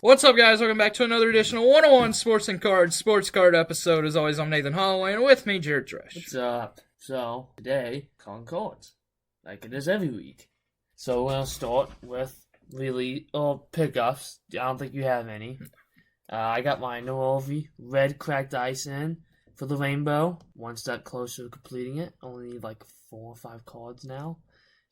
What's up, guys? Welcome back to another edition of 101 Sports and Cards, Sports Card episode. As always, I'm Nathan Holloway, and with me, Jared Tresh. What's up? So, today, calling cards, like it is every week. So, we're going to start with pickups. I don't think you have any. I got my Noelvi red cracked ice in for the rainbow. One step closer to completing it. Only need like 4 or 5 cards now.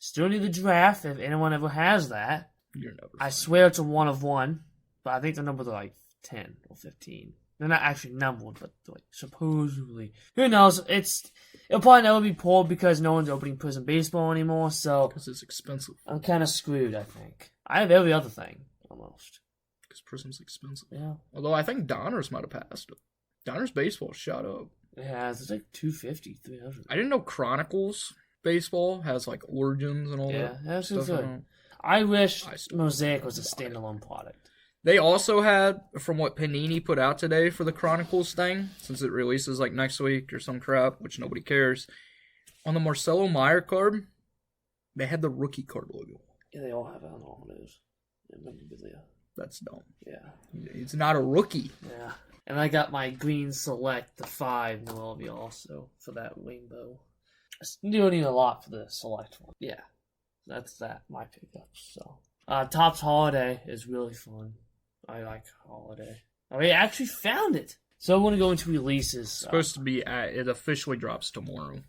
Still need the draft if anyone ever has that. You're never I swear it's a 1 of 1, but I think the numbers are like 10 or 15. They're not actually numbered, but like supposedly. Who knows? It'll probably never be pulled because no one's opening Prism Baseball anymore, so because it's expensive. I'm kind of screwed, I think. I have every other thing, almost. Because Prism's expensive. Yeah. Although I think Donruss might have passed it. Donruss Baseball shot up. It has. It's like 250, 300. I didn't know Chronicles Baseball has like Origins and all that. Yeah, that's stuff. good. I wish Mosaic was a standalone product. They also had, from what Panini put out today for the Chronicles thing, since it releases like next week or some crap, which nobody cares, on the Marcelo Meyer card, they had the rookie card logo. Yeah, they all have it on all of those. That's dumb. Yeah. It's not a rookie. Yeah. And I got my Green Select, the 5 Noelvi also, for that rainbow. I do need a lot for the Select one. Yeah. That's that, my pickups. So, Topps Holiday is really fun. I like Holiday. I actually found it. So I want to go into releases. It's supposed to be it officially drops tomorrow.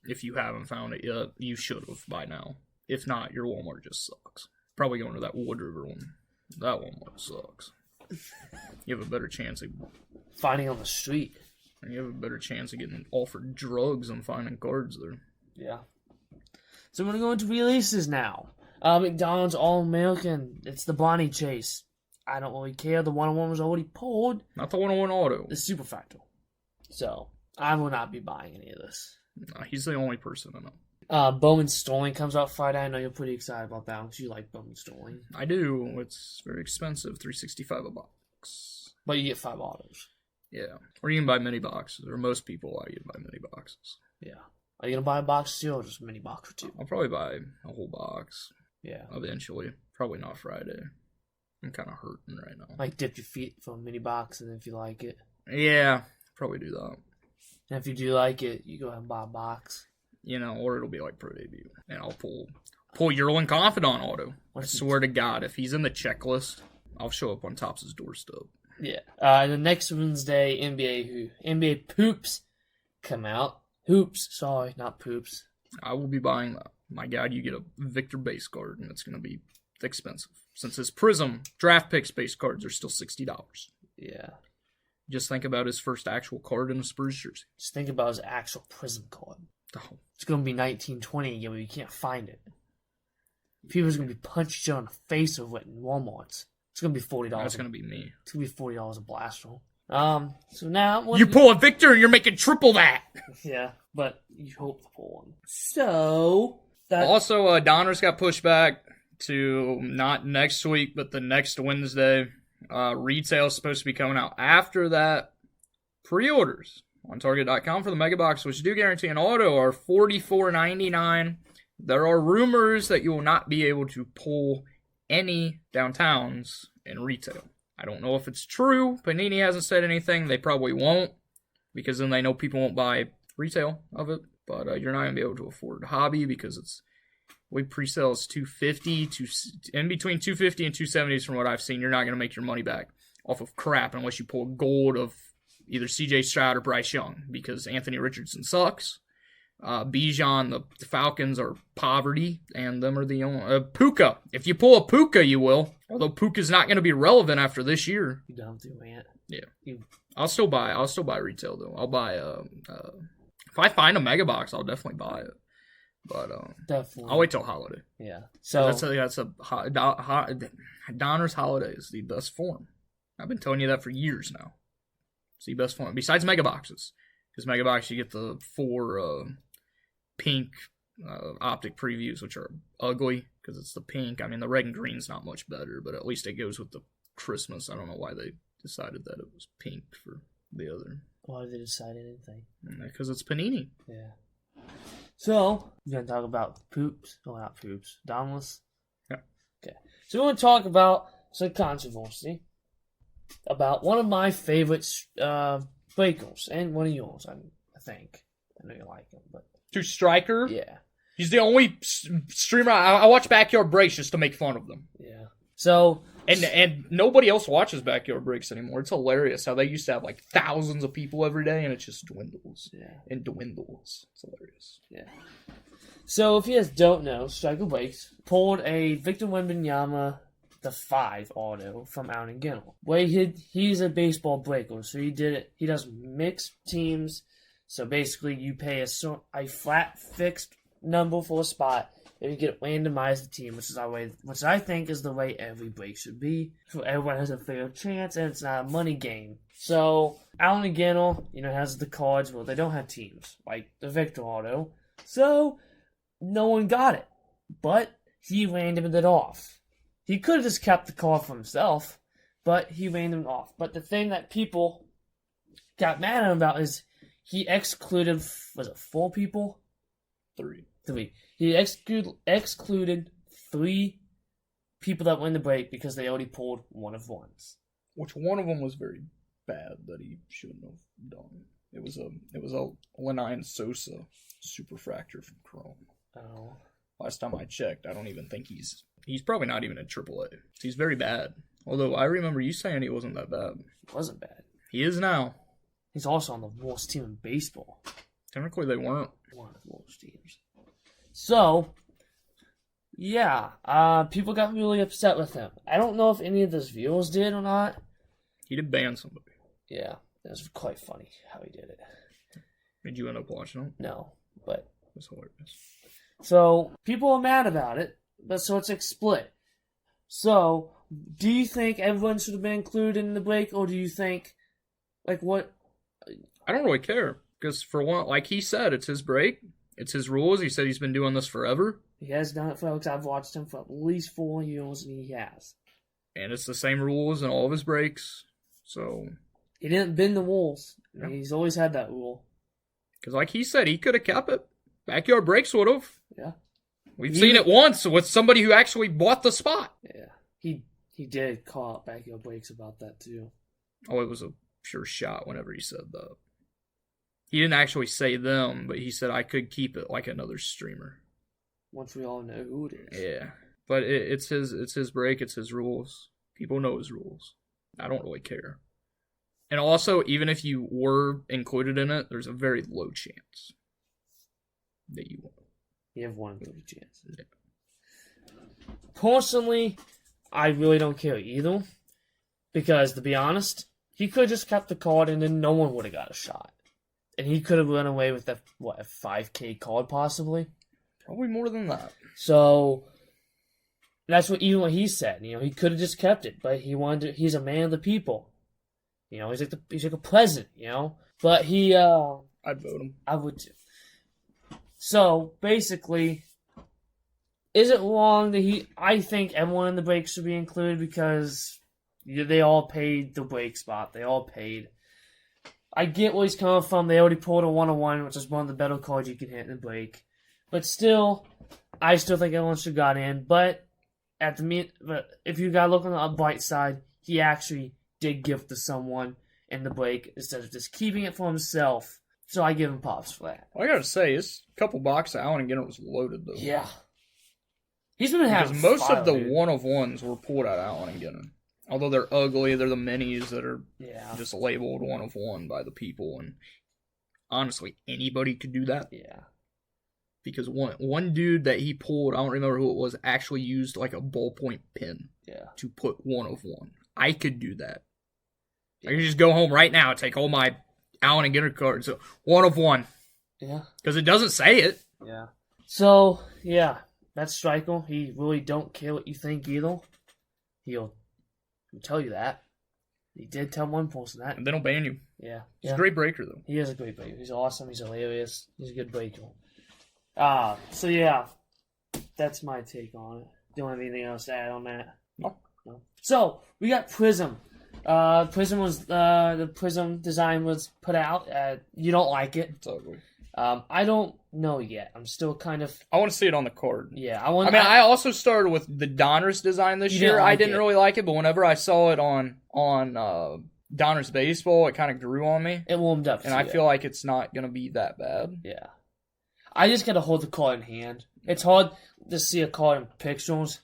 If you haven't found it yet, you should have by now. If not, your Walmart just sucks. Probably going to that Wood River one. That Walmart sucks. You have a better chance of finding on the street. And you have a better chance of getting offered drugs than finding cards there. Yeah. So I'm going to go into releases now. McDonald's All-American. It's the Bonnie Chase. I don't really care. The 101 was already pulled. Not the 101 auto. The Super Fractal. So, I will not be buying any of this. Nah, he's the only person I know. Bowman Stoling comes out Friday. I know you're pretty excited about that because you like Bowman Stoling. I do. It's very expensive. $365 a box. But you get 5 autos. Yeah. Or you can buy mini boxes. Or most people allow you to buy mini boxes. Yeah. Are you going to buy a box too or just a mini box or 2? I'll probably buy a whole box. Yeah. Eventually. Probably not Friday. I'm kind of hurting right now. Like dip your feet for a mini box and if you like it. Yeah. Probably do that. And if you do like it, you go ahead and buy a box. You know, or it'll be like Pro Debut. And I'll pull Yearling Confidant auto. I swear to God, if he's in the checklist, I'll show up on Topps' doorstep. Yeah. The next Wednesday, NBA Poops come out. Hoops, sorry, not Poops. I will be buying that. My God, you get a Victor base card, and it's going to be expensive. Since his Prism draft picks base cards are still $60. Yeah. Just think about his first actual card in a Spurs jersey. Just think about his actual Prism card. Oh. It's going to be 1920 again, but you can't find it. People's going to be punched on the face over it in Walmart's. It's going to be $40. That's going to be me. It's going to be $40 a blast roll. So now... You pull a Victor, you're making triple that! Yeah, but you hope to pull one. So... Also, Donruss got pushed back to not next week, but the next Wednesday. Retail is supposed to be coming out after that. Pre-orders on Target.com for the Mega Box, which do guarantee an auto, are $44.99. There are rumors that you will not be able to pull any downtowns in retail. I don't know if it's true. Panini hasn't said anything. They probably won't, because then they know people won't buy retail of it. But you're not going to be able to afford hobby because it's we pre-sale is $250 in between $250 and $270 from what I've seen. You're not going to make your money back off of crap unless you pull gold of either C.J. Stroud or Bryce Young, because Anthony Richardson sucks. Bijan, the Falcons are poverty, and them are the only Puka. If you pull a Puka, you will. Although Puka's not going to be relevant after this year. You done with your rant? Yeah, I'll still buy retail though. I'll buy if I find a Mega Box, I'll definitely buy it. But definitely, I'll wait till holiday. Yeah, so that's a Donruss Holiday is the best form. I've been telling you that for years now. It's the best form besides Mega Boxes, because Mega Box you get the 4 pink optic previews, which are ugly because it's the pink. I mean, the red and green's not much better, but at least it goes with the Christmas. I don't know why they decided that it was pink for the other. Why did they decide anything? Because it's Panini. Yeah. So, we're going to talk about Poops. Oh, not Poops. Donruss? Yeah. Okay. So, we want to talk about some controversy. about one of my favorite breakers, and one of yours, I think. I know you like him, but To Striker? yeah. He's the only streamer I watch Backyard Breaks just to make fun of them. Yeah. So and nobody else watches Backyard Breaks anymore. It's hilarious how they used to have like thousands of people every day, and it just dwindles. Yeah. And dwindles. It's hilarious. Yeah. So if you guys don't know, Striker Breaks pulled a Victor Wembanyama the 5 auto from Allen and Ginnell. Where he's a baseball breaker, so he does mixed teams. So basically, you pay a flat fixed number for a spot, and you get randomized the team, which I think is the way every break should be, so everyone has a fair chance, and it's not a money game. So Allen and Ginnell, has the cards where they don't have teams, like the Victor auto. So no one got it, but he randomed it off. He could have just kept the card for himself, but he randomed it off. But the thing that people got mad at him about is he excluded, was it 4 people? 3. He excluded 3 people that win the break because they already pulled one of ones. Which one of them was very bad that he shouldn't have done. It was a Lenine Sosa superfractor from Chrome. Oh. Last time I checked, I don't even think he's probably not even in AAA. He's very bad. Although I remember you saying he wasn't that bad. It wasn't bad. He is now. He's also on the worst team in baseball. Technically, they weren't. One of the worst teams. So, yeah, people got really upset with him. I don't know if any of his viewers did or not. He did ban somebody. Yeah, it was quite funny how he did it. Did you end up watching him? No, but It was hilarious. So, people are mad about it, but so it's a split. So, do you think everyone should have been included in the break, or do you think, what? I don't really care, because for one, like he said, it's his break, it's his rules. He said he's been doing this forever. He has done it, folks. I've watched him for at least 4 years, and he has. And it's the same rules in all of his breaks, so... He didn't bend the rules. Yeah. He's always had that rule. Because like he said, he could have kept it. Backyard Breaks would have. Yeah. We've seen it once with somebody who actually bought the spot. Yeah. He did call out Backyard Breaks about that, too. Oh, it was a sure shot whenever he said that. He didn't actually say them, but he said I could keep it like another streamer. Once we all know who it is. Yeah. But it's his break, it's his rules. People know his rules. I don't really care. And also, even if you were included in it, there's a very low chance that you won't. You have 1 in 30 chance. Yeah. Personally, I really don't care either. Because, to be honest, he could have just kept the card and then no one would have got a shot. And he could have run away with a 5K card possibly? Probably more than that. So, that's what he said. He could have just kept it, but he's a man of the people. He's like a president, But he, I'd vote him. I would too. So, basically, is it wrong that I think everyone in the break should be included because they all paid the break spot. They all paid. I get where he's coming from. They already pulled a 1-on-1, which is one of the better cards you can hit in the break. But still, I still think everyone should have got in. But if you gotta look on the bright side, he actually did give to someone in the break instead of just keeping it for himself. So I give him props for that. Well, I gotta say, his couple boxes of Allen and Ginnell was loaded, though. Yeah. He's been having because most of the dude. 1-of-1s were pulled out of Allen and Ginnell. Although they're ugly, they're the minis that are just labeled 1-of-1 by the people. And honestly, anybody could do that. Yeah. Because one dude that he pulled, I don't remember who it was, actually used like a ballpoint pen to put 1-of-1. I could do that. I could just go home right now, take all my Allen and Ginnell cards, 1-of-1. Yeah. Because it doesn't say it. Yeah. So, yeah, that's Striker. He really don't care what you think either. He'll tell you that. He did tell one person that. And they don't ban you. Yeah. He's a great breaker, though. He is a great breaker. He's awesome. He's hilarious. He's a good breaker. So yeah, that's my take on it. Don't have anything else to add on that? No. So, we got Prism. The Prism design was put out. You don't like it. It's ugly. I don't know yet. I'm still kind of... I want to see it on the card. Yeah, I also started with the Donruss design this year. I didn't really like it, but whenever I saw it on Donruss Baseball, it kind of grew on me. It warmed up. And I feel like it's not going to be that bad. Yeah. I just got to hold the card in hand. It's hard to see a card in pictures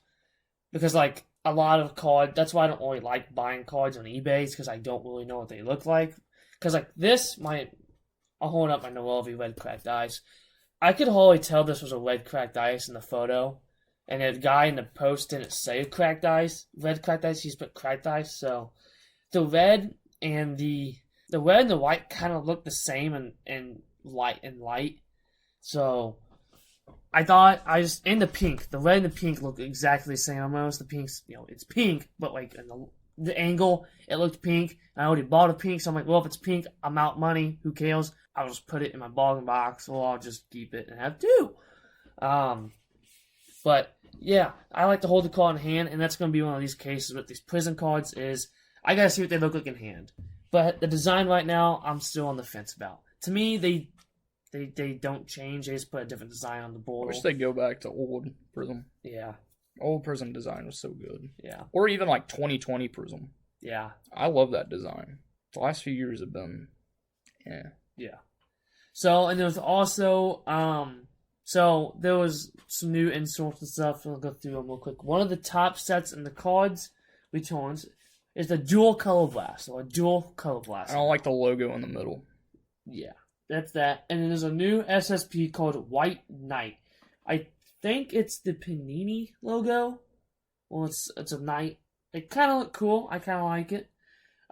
because, like, a lot of cards... That's why I don't really like buying cards on eBay, because I don't really know what they look like. Because, like, this, I'll hold up my Noelvi red cracked ice. I could hardly tell this was a red cracked ice in the photo. And the guy in the post didn't say red cracked ice, he's put cracked ice. So the red and the white kind of look the same in light. So I thought and the pink. The red and the pink look exactly the same almost. The pink's, it's pink, but like in the angle, it looked pink. I already bought a pink, so I'm like, well, if it's pink, I'm out money. Who cares? I'll just put it in my bargain box, or I'll just keep it and have two. But yeah, I like to hold the card in hand, and that's going to be one of these cases with these prison cards. Is I gotta see what they look like in hand. But the design right now, I'm still on the fence about. To me, they don't change. They just put a different design on the board. I wish they'd go back to old Prism. Yeah. Old Prism design was so good. Yeah. Or even like 2020 Prism. Yeah. I love that design. The last few years have been, Yeah. So, and there was also, so there was some new inserts and stuff. I'll go through them real quick. One of the top sets in the cards returns is the dual color blast, or a dual color blast. I don't like the logo in the middle. Yeah, that's that. And then there's a new SSP called White Knight. I think it's the Panini logo. Well, it's a knight. It kind of look cool. I kind of like it.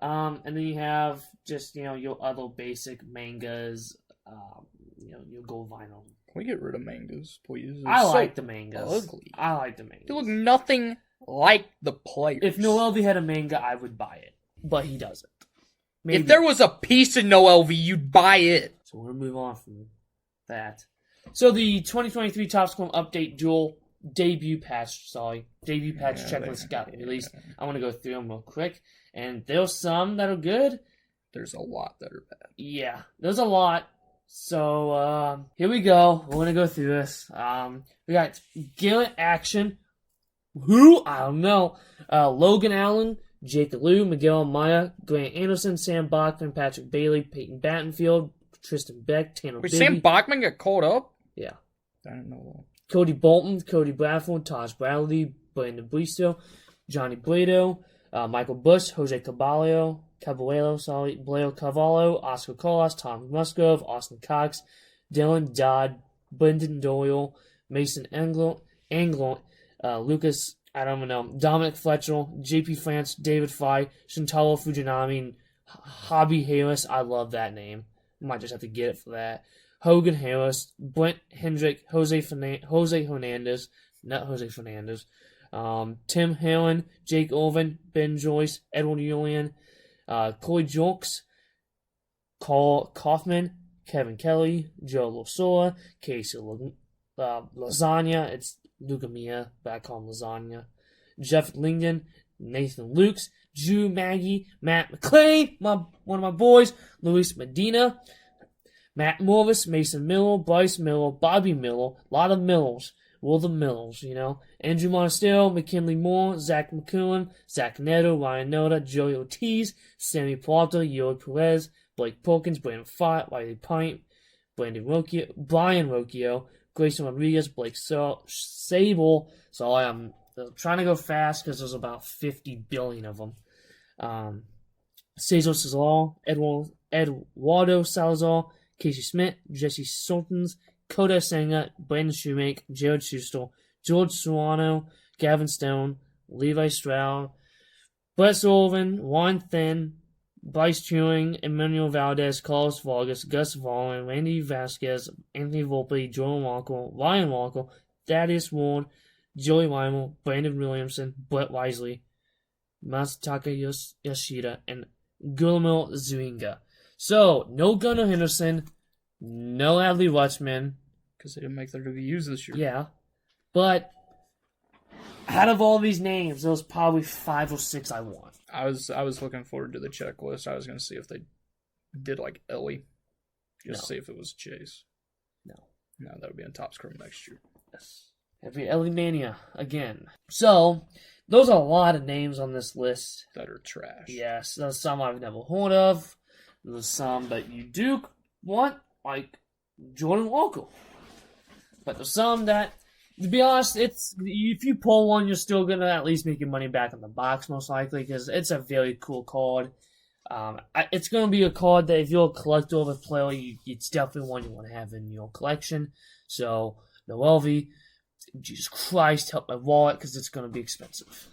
And then you have just, your other basic mangas, your gold vinyl. Can we get rid of mangas, please? I like the mangas. Ugly. I like the mangas. They look nothing like the players. If Noelvi had a manga, I would buy it. But he doesn't. Maybe. If there was a piece of Noelvi, you'd buy it. So we'll move on from that. So the 2023 Topps Chrome Update Dual debut patch checklist got released. I want to go through them real quick. And there's some that are good. There's a lot that are bad. Yeah, there's a lot. So, here we go. We're going to go through this. We got Garrett Action. Who? I don't know. Logan Allen, Jake Liu, Miguel Amaya, Grant Anderson, Sam Bachman, Patrick Bailey, Peyton Battenfield, Tristan Beck, Tanner Bibby. Sam Bachman got called up? Yeah. I didn't know that. Cody Bolton, Cody Bradford, Taj Bradley, Brandon Bristow, Johnny Brito, Michael Bush, Jose Caballero, Blair Cavallo, Oscar Colas, Tom Musgrove, Austin Cox, Dylan Dodd, Brendan Doyle, Mason Englund, Lucas, I don't know, Dominic Fletcher, JP France, David Fye, Shintaro Fujinami, and Hobby Harris. I love that name. Might just have to get it for that. Hogan Harris, Brent Hendrick, Jose Hernandez, not Jose Fernandez, Tim Helen, Jake Irvin, Ben Joyce, Edward Julian, Corey Jokes, Carl Kaufman, Kevin Kelly, Joe Losola, Casey Lasagna, it's Leukamia, but I call him Lasagna, Jeff Lingden, Nathan Lukes, Drew Maggie, Matt McClain, one of my boys, Luis Medina, Matt Morris, Mason Miller, Bryce Miller, Bobby Miller, a lot of Millers. Well, the Millers, Andrew Montestero, McKinley Moore, Zach McCollum, Zach Neto, Ryan Noda, Joey Ortiz, Sammy Plata, Yoel Perez, Blake Perkins, Brandon Fott, Riley Pint, Brian Rocchio, Grayson Rodriguez, Blake Sable. So I'm trying to go fast because there's about 50 billion of them. Cesar Cesar, Eduardo Salazar, Casey Smith, Jesse Sultans, Koda Senga, Brandon Shoemake, Jared Schuster, George Serrano, Gavin Stone, Levi Stroud, Brett Sullivan, Juan Thin, Bryce Turing, Emmanuel Valdez, Carlos Vargas, Gus Vaughn, Randy Vasquez, Anthony Volpe, Jordan Walker, Ryan Walker, Thaddeus Ward, Joey Weimel, Brandon Williamson, Brett Wisely, Masataka Yoshida, and Guillermo Zuinga. So, no Gunnar Henderson, no Adley Rutschman. Because they didn't make their debuts this year. Yeah. But, out of all these names, there was probably 5 or 6 I want. I was looking forward to the checklist. I was going to see if they did like Ellie. Just see if it was Chase. No, that'll be on Topps Chrome next year. Yes. Every Ellie Mania again. So, those are a lot of names on this list. That are trash. Yes, there's some I've never heard of. There's some that you do want, like Jordan Walker. But there's some that, to be honest, if you pull one, you're still going to at least make your money back in the box, most likely, because it's a very cool card. It's going to be a card that if you're a collector of a player, it's definitely one you want to have in your collection. So, Noelvi, Jesus Christ, help my wallet, because it's going to be expensive.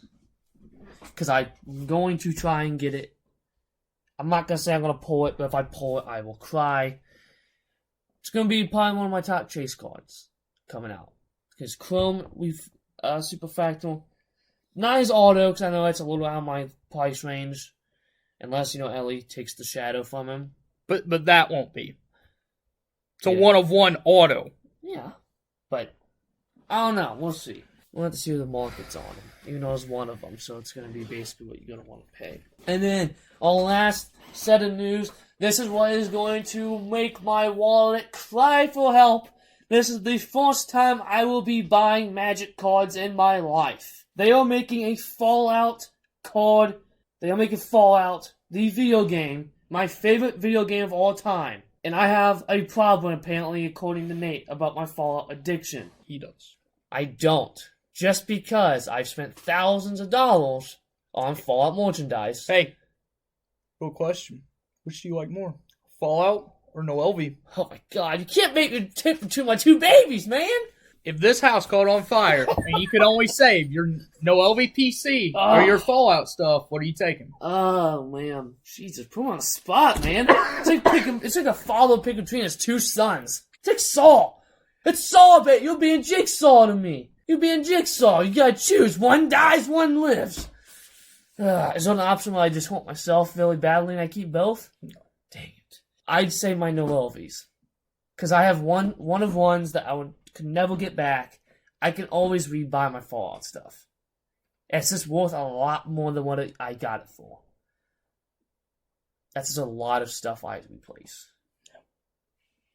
Because I'm going to try and get it. I'm not going to say I'm going to pull it, but if I pull it, I will cry. It's going to be probably one of my top chase cards coming out. Because Chrome, Super Fractal, not his auto, because I know it's a little out of my price range. Unless, Ellie takes the shadow from him. But that won't be. It's a 1-of-1 auto. Yeah. But, I don't know. We'll see. We'll have to see who the market's on him. Even though it's one of them, so it's going to be basically what you're going to want to pay. And then, our last set of news. This is what is going to make my wallet cry for help. This is the first time I will be buying Magic cards in my life. They are making a Fallout card. They are making Fallout, the video game, my favorite video game of all time. And I have a problem, apparently, according to Nate, about my Fallout addiction. He does. I don't. Just because I've spent thousands of dollars on Fallout merchandise. Hey, real question. Which do you like more? Fallout or Noelvi? Oh my god, you can't make me tip to my two babies, man! If this house caught on fire and you could only save your Noelvi PC or your Fallout stuff, what are you taking? Oh man, Jesus, put him on the spot, man. It's like a father picking between his two sons. It's like Saw. It's Saw, bet you're being Jigsaw to me. You're being Jigsaw. You gotta choose. One dies, one lives. Is there an option where I just haunt myself really badly and I keep both? No. Dang it. I'd say my Noelvis. Because I have one of ones that could never get back. I can always rebuy my Fallout stuff. It's just worth a lot more than what I got it for. That's just a lot of stuff I have to replace.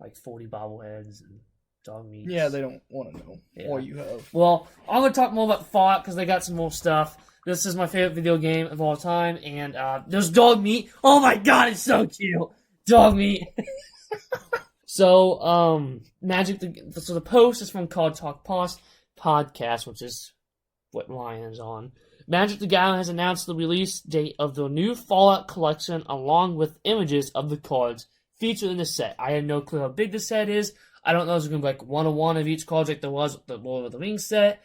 Like 40 bobbleheads and dog meats. Yeah, they don't want to know what you have. Well, I'm going to talk more about Fallout because they got some more stuff. This is my favorite video game of all time. And there's dog meat. Oh my god, it's so cute. Dog meat. So, so the post is from Card Talk Podcast, which is what Ryan is on. Magic the Gathering has announced the release date of the new Fallout collection along with images of the cards featured in the set. I have no clue how big the set is. I don't know if it's going to be like 1-of-1 of each card like there was with the Lord of the Rings set.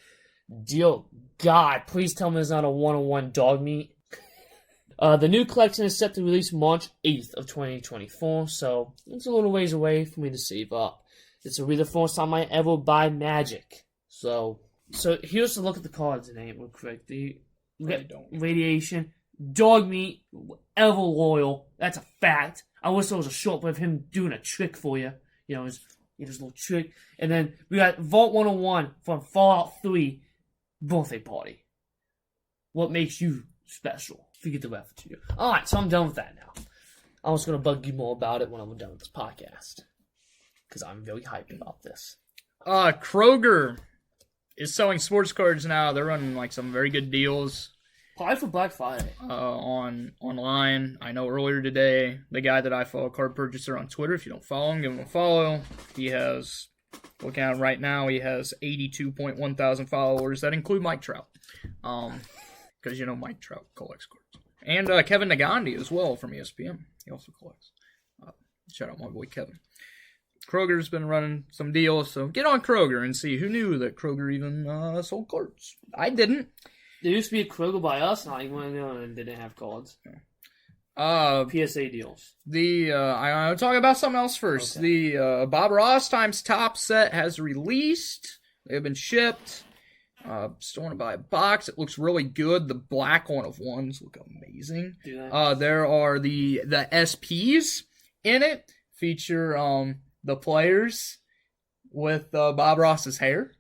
Dear God, please tell me it's not a 1-of-1 dog meat. The new collection is set to release March 8th of 2024, so it's a little ways away for me to save up. This will be the first time I ever buy Magic. So here's a look at the cards in it real quick. We got Radiation, Dog Meat, Ever Loyal. That's a fact. I wish there was a short of him doing a trick for you. His little trick. And then we got Vault 101 from Fallout 3 Birthday Party. What makes you special? Forget the reference to you. Alright, so I'm done with that now. I'm just going to bug you more about it when I'm done with this podcast. Because I'm very hyped about this. Kroger is selling sports cards now. They're running like some very good deals. Probably for Black Friday. Online. I know earlier today, the guy that I follow, Card Purchaser on Twitter, if you don't follow him, give him a follow. He has, looking at him right now, he has 82.1 thousand followers. That include Mike Trout. Because Mike Trout collects cards. And Kevin Nagandi as well from ESPN. He also collects. Shout out my boy Kevin. Kroger's been running some deals, so get on Kroger and see. Who knew that Kroger even sold cards? I didn't. There used to be a Kroger by us, and I went in and didn't have cards. PSA deals. I want to talk about something else first. Okay. The Bob Ross times Top set has released. They've been shipped. Still want to buy a box. It looks really good. The black 1-of-1s look amazing. There are the SPs in it. Feature the players with Bob Ross's hair.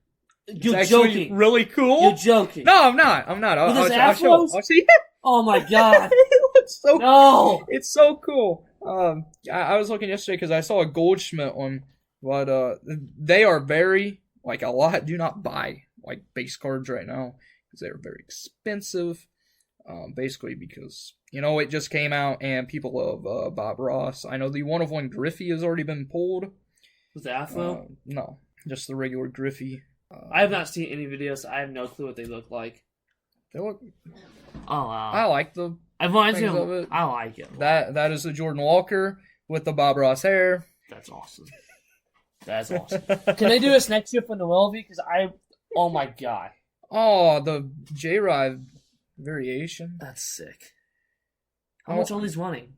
You're joking. Really cool. You're joking. No, I'm not. I'll show. I'll see. Oh my god. It looks so no. It's so cool. I was looking yesterday because I saw a Goldschmidt one But they are very, like, a lot do not buy, like, base cards right now because they are very expensive. Basically because, it just came out and people love Bob Ross. I know the 1/1 Griffey has already been pulled. Was the Afro? No, just the regular Griffey. I have not seen any videos. So I have no clue what they look like. They look. Oh wow! I like the. I like it. That is the Jordan Walker with the Bob Ross hair. That's awesome. That's awesome. Can they do this next year for Noelvi? Because oh my god. Oh, the J-Ride variation. That's sick. How much are these running?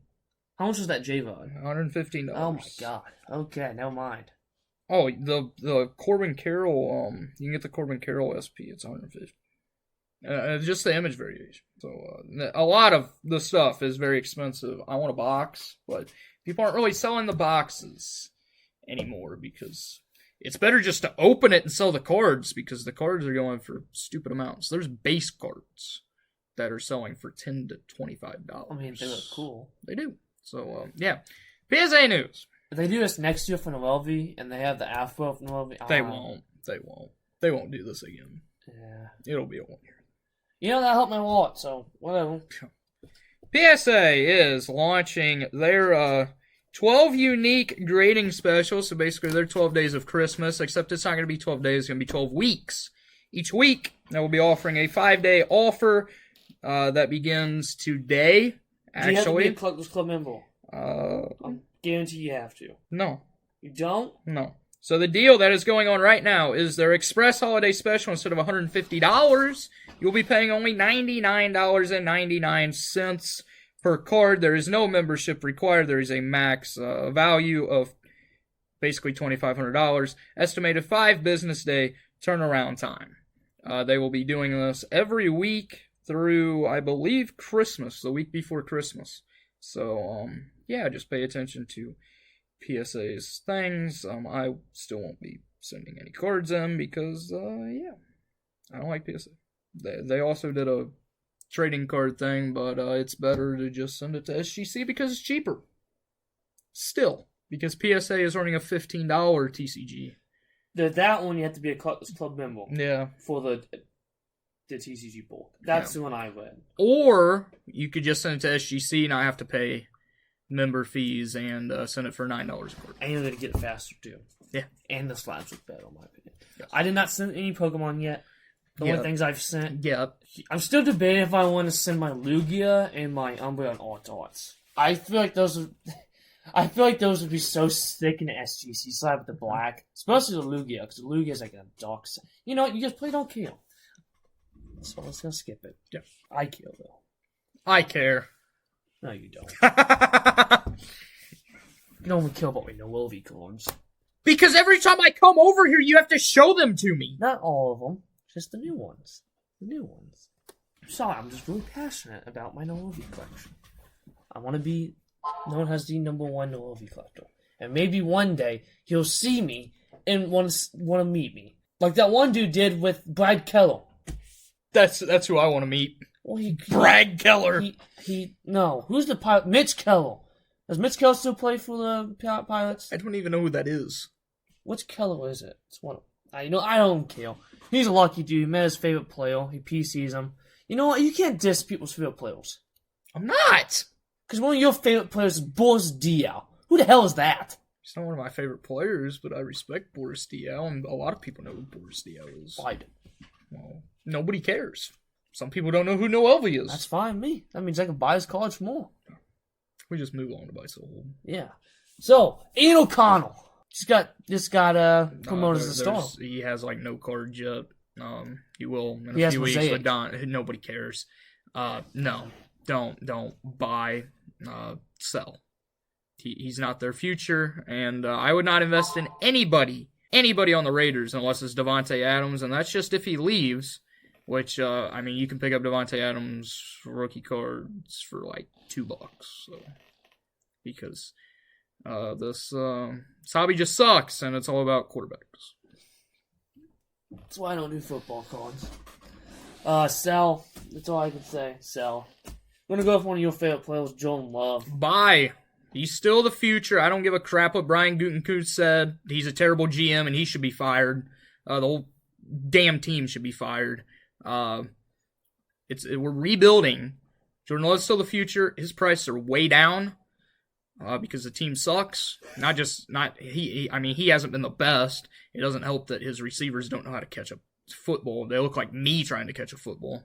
How much was that J-Rod? $115. Oh my god. Okay, never mind. Oh, the Corbin Carroll. You can get the Corbin Carroll SP. It's $150. Just the image variation. So a lot of the stuff is very expensive. I want a box, but people aren't really selling the boxes anymore because it's better just to open it and sell the cards because the cards are going for stupid amounts. There's base cards that are selling for $10 to $25. I mean, they look cool. They do. So yeah, PSA news. If they do this next year for Noelvi and they have the Afro for Noelvi, They won't. They won't do this again. Yeah, it'll be a 1 year. That helped my wallet, so whatever. PSA is launching their 12 unique grading specials. So basically, they're 12 days of Christmas, except it's not going to be 12 days. It's going to be 12 weeks. Each week, they will be offering a 5-day offer that begins today. Actually, do you have to be a Collectors Club member? I guarantee you have to. No. You don't? No. So the deal that is going on right now is their Express Holiday Special. Instead of $150, you'll be paying only $99.99 per card. There is no membership required. There is a max value of basically $2,500. Estimated 5 business day turnaround time. They will be doing this every week through, I believe, Christmas, the week before Christmas. So, just pay attention to PSA's things. I still won't be sending any cards in because, I don't like PSA. They also did a trading card thing, but it's better to just send it to SGC because it's cheaper. Still, because PSA is running a $15 TCG. That one you have to be a Collectors Club member. Yeah. For the TCG bulk. That's the one I read. Or you could just send it to SGC and I have to pay member fees and send it for $9 a card. And you're going to get it faster too. Yeah. And the slabs look better in my opinion. Yes. I did not send any Pokemon yet. The only things I've sent. Yeah. I'm still debating if I want to send my Lugia and my Umbreon and Autots. I feel like those would be so sick in the SGC slab with the black. Especially the Lugia, because the Lugia is like a dark. You know what? You just play Don't Kill. So let's go skip it. Yeah. I kill though. I care. No, you don't. You don't even care about my Noelvi cards. Because every time I come over here, you have to show them to me. Not all of them. Just the new ones. The new ones. I'm sorry, I'm just really passionate about my Noelvi collection. I want to be known as the #1 Noelvi collector. And maybe one day he'll see me and want to meet me. Like that one dude did with Brad Keller. That's who I want to meet. Well, Brad Keller. No. Who's the pilot? Mitch Keller. Does Mitch Keller still play for the Pilots? I don't even know who that is. Which Keller is it? It's one. I don't care. He's a lucky dude. He met his favorite player. He PCs him. You know what? You can't diss people's favorite players. I'm not. Because one of your favorite players is Boris Diaw. Who the hell is that? He's not one of my favorite players, but I respect Boris Diaw, and a lot of people know who Boris Diaw is. I do. Well, nobody cares. Some people don't know who Noelvi is. That's fine with me. That means I can buy his cards for more. We just move on to buy Soul. Yeah. So, Ian O'Connell. Just got promoted as a star. He has no cards yet. He will in a few weeks, but nobody cares. No, don't buy, sell. He's not their future, and I would not invest in anybody on the Raiders unless it's Devontae Adams, and that's just if he leaves. Which you can pick up Devontae Adams rookie cards for $2. So because this hobby just sucks, and it's all about quarterbacks. That's why I don't do football cards. Sell. That's all I can say. Sell. I'm gonna go with one of your favorite players, Jordan Love. Buy. He's still the future. I don't give a crap what Brian Gutekunst said. He's a terrible GM and he should be fired. The whole damn team should be fired. We're rebuilding. Jordan Love's still the future. His prices are way down because the team sucks. He hasn't been the best. It doesn't help that his receivers don't know how to catch a football. They look like me trying to catch a football.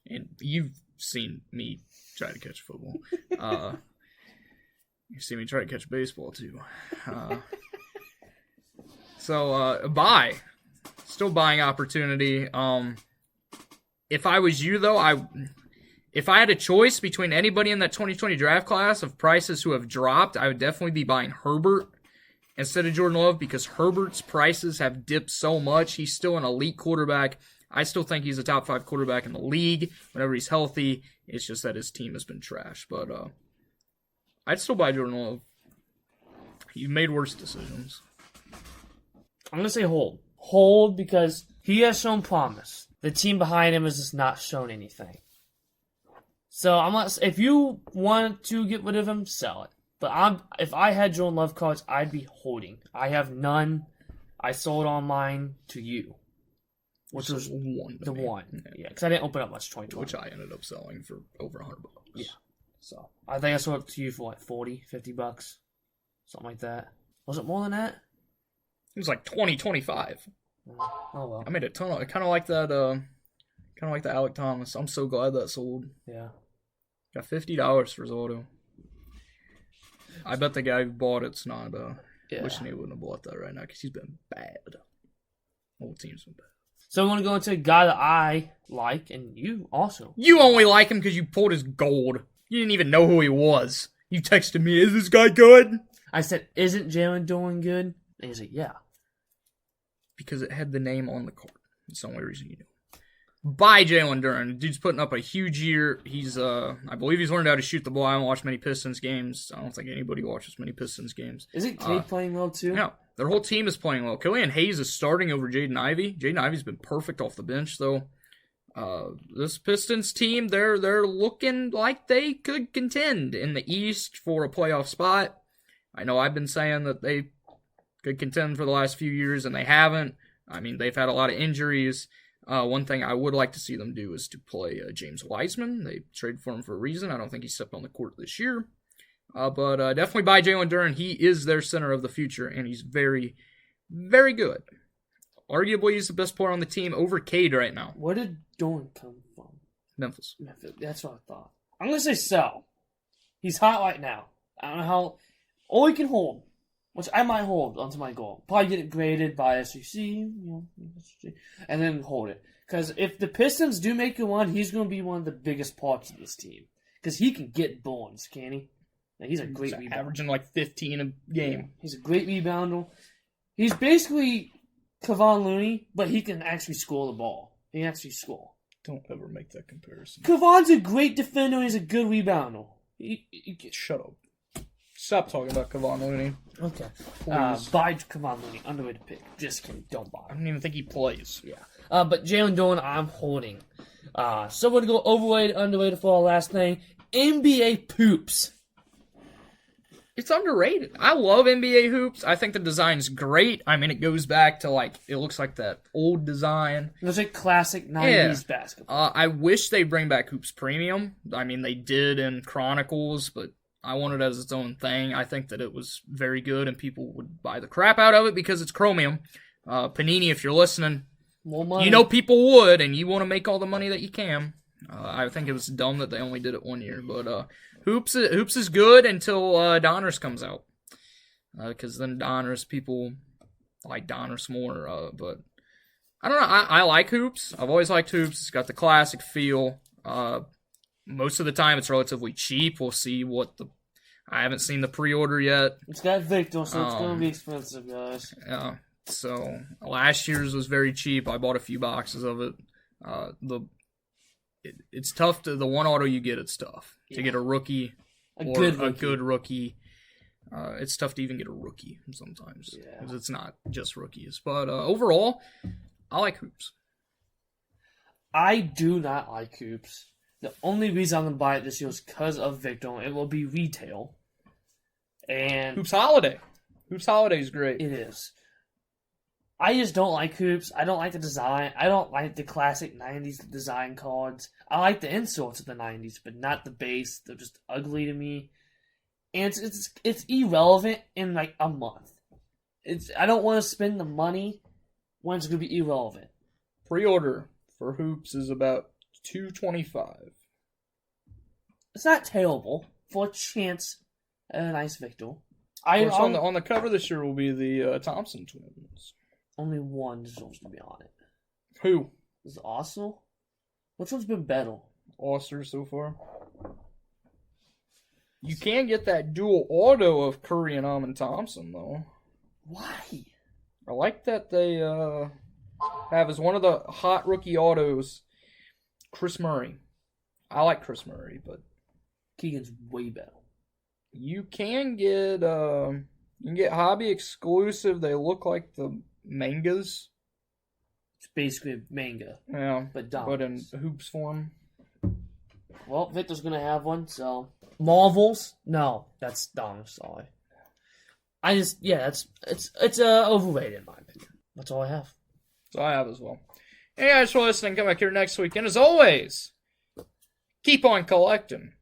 And you've seen me try to catch a football. You see me try to catch baseball too. Buy. Still buying opportunity. If I was you though, if I had a choice between anybody in that 2020 draft class of prices who have dropped, I would definitely be buying Herbert instead of Jordan Love because Herbert's prices have dipped so much. He's still an elite quarterback. I still think he's a top 5 quarterback in the league whenever he's healthy. It's just that his team has been trash. But I'd still buy Jordan Love. He made worse decisions. I'm going to say hold. Hold because he has shown promise. The team behind him has just not shown anything. So I'm not. If you want to get rid of him, sell it. But if I had Jordan Love cards, I'd be holding. I have none. I sold on mine to you. Which was one. Yeah, because I didn't open up much 2020. Which I ended up selling for over $100. Yeah. So I think I sold it to you for like $40, $50, something like that. Was it more than that? It was like 20, 25. Oh well. I made a ton of. I kind of like that. Kind of like the Alec Thomas. I'm so glad that sold. Yeah. Got $50 for his auto. I bet the guy who bought it's not. Wishing he wouldn't have bought that right now because he's been bad. The whole team's been bad. So I want to go into a guy that I like, and you also. You only like him because you pulled his gold. You didn't even know who he was. You texted me, "Is this guy good?" I said, "Isn't Jalen doing good?" And he said, "Yeah." Because it had the name on the card. That's the only reason you know. By Jalen Duren. The dude's putting up a huge year. He's, I believe he's learned how to shoot the ball. I don't watch many Pistons games. I don't think anybody watches many Pistons games. Isn't Cade playing well too? No. Their whole team is playing well. Killian Hayes is starting over Jaden Ivey. Jaden Ivey's been perfect off the bench, though. This Pistons team, they're looking like they could contend in the East for a playoff spot. I know I've been saying that they could contend for the last few years, and they haven't. I mean, they've had a lot of injuries. One thing I would like to see them do is to play James Wiseman. They traded for him for a reason. I don't think he stepped on the court this year. But definitely buy Jalen Duren. He is their center of the future, and he's very, very good. Arguably, he's the best player on the team over Cade right now. Where did Duren come from? Memphis. That's what I thought. I'm going to say sell. He's hot right now. I don't know how... Or he can hold, which I might hold onto my goal. Probably get it graded by SEC, and then hold it. Because if the Pistons do make a run, he's going to be one of the biggest parts of this team. Because he can get bones, can he? Now, he's a great rebounder. Averaging like 15 a game. Yeah, he's a great rebounder. He's basically Kevon Looney, but he can actually score the ball. He can actually score. Don't ever make that comparison. Kevon's a great defender. He's a good rebounder. Shut up. Stop talking about Kevon Looney. Okay. Buy Kevon Looney. Underrated pick. Just kidding. Don't buy him. I don't even think he plays. Yeah. But Jalen Duren, I'm holding. So we're going to go overrated, underrated for our last thing. NBA Poops. It's underrated. I love NBA hoops. I think the design's great. I mean, it goes back to, like, it looks like that old design. It looks like classic 90s basketball. I wish they'd bring back Hoops Premium. I mean, they did in Chronicles, but I want it as its own thing. I think that it was very good, and people would buy the crap out of it because it's Chromium. Panini, if you're listening, more money. You know people would, and you want to make all the money that you can. I think it was dumb that they only did it 1 year, but Hoops is good until Donruss comes out, because then Donruss, people like Donruss more. But I don't know. I like Hoops. I've always liked Hoops. It's got the classic feel. Most of the time, it's relatively cheap. We'll see what I haven't seen the pre-order yet. It's got Victor, so it's going to be expensive, guys. Yeah. So last year's was very cheap. I bought a few boxes of it. It's tough to the one auto you get. It's tough to get a rookie, a good rookie. It's tough to even get a rookie sometimes because it's not just rookies. But overall, I like Hoops. I do not like Hoops. The only reason I'm gonna buy it this year is because of Victor. It will be retail. And Hoops Holiday. Hoops Holiday is great. it is. I just don't like hoops. I don't like the design. I don't like the classic 90s design cards. I like the inserts of the 90s, but not the base. They're just ugly to me. And it's irrelevant in like a month. I don't want to spend the money when it's going to be irrelevant. Pre-order for Hoops is about $225. It's not terrible for a chance at a nice victor. On the cover this year will be the Thompson twins. Only one deserves to be on it. Who? Is it Arsenal? Which one's been better? Oster so far. You can get that dual auto of Curry and Amon Thompson, though. Why? I like that they have as one of the hot rookie autos Chris Murray. I like Chris Murray, but Keegan's way better. you can get hobby exclusive. They look like the mangas. It's basically manga. Yeah, but in hoops form. Well, Victor's gonna have one, so Marvels? No, that's dumb. Sorry. It's overrated in my opinion. That's all I have. So I have as well. Hey guys for listening. Come back here next week, and as always, keep on collecting.